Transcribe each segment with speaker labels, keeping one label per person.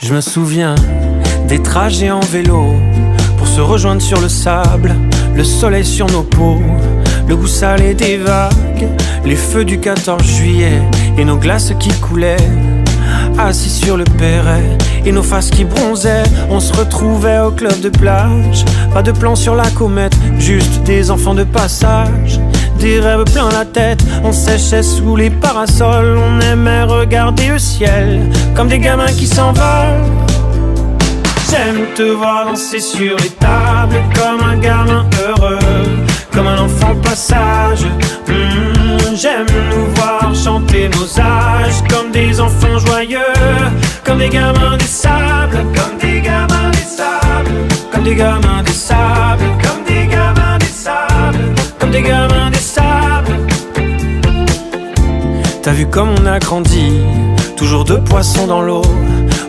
Speaker 1: Je me souviens des trajets en vélo pour se rejoindre sur le sable, le soleil sur nos peaux, le goût salé des vagues, les feux du 14 juillet et nos glaces qui coulaient. Assis sur le perret et nos faces qui bronzaient, on se retrouvait au club de plage. Pas de plan sur la comète, juste des enfants de passage. Des rêves plein la tête, on séchait sous les parasols. On aimait regarder le ciel comme des gamins qui s'envolent. J'aime te voir danser sur les tables comme un gamin heureux, comme un enfant passage. J'aime nous voir chanter nos âges comme des enfants joyeux, comme des gamins des sables, comme des gamins des sables, comme des gamins des sables, comme des gamins des sables, comme des gamins des sables. T'as vu comme on a grandi, toujours deux poissons dans l'eau.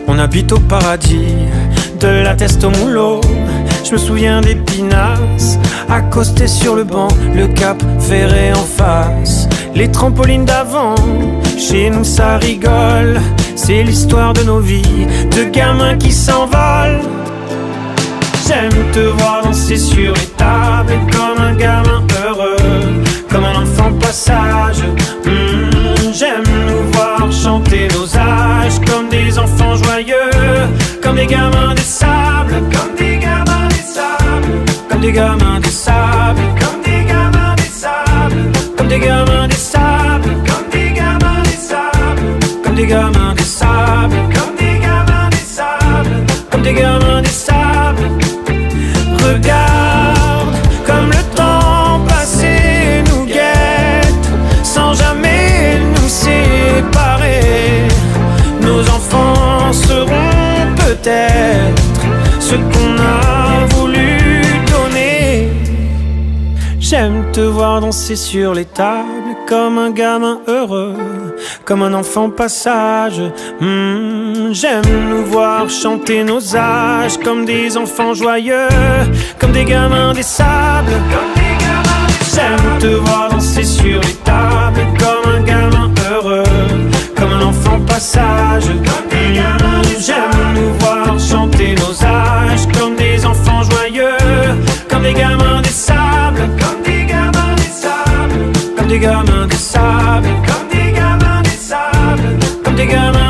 Speaker 1: On habite au paradis, de la teste au moulot. Je me souviens des pinasses, accostés sur le banc, le cap ferré en face, les trampolines d'avant. Chez nous ça rigole, c'est l'histoire de nos vies, de gamins qui s'envolent. J'aime te voir danser sur les tables comme un gamin heureux, comme un enfant passage. J'aime nous voir chanter nos âges comme des enfants joyeux, comme des gamins des sables, comme des gamins des sables, comme des gamins des sables, comme des gamins des sables, comme des gamins des sables, comme des gamins des sables, comme des gamins des sables, comme des gamins des sables, comme des gamins des sables. Regarde comme le temps passé nous guette, sans jamais nous séparer. Nos enfants seront peut-être ce qu'on a voulu donner. J'aime te voir danser sur les tables comme un gamin heureux, comme un enfant passage. J'aime nous voir chanter nos âges comme des enfants joyeux, comme des gamins des sables, comme des gamins des sables. J'aime te voir danser sur les tables comme un gamin heureux, comme un enfant passage, comme des gamins des sables. J'aime nous voir chanter nos âges comme des enfants joyeux, comme des gamins des sables, comme des gamins des sables, comme des gamins des sables, comme des gamins des sables, comme des gamins.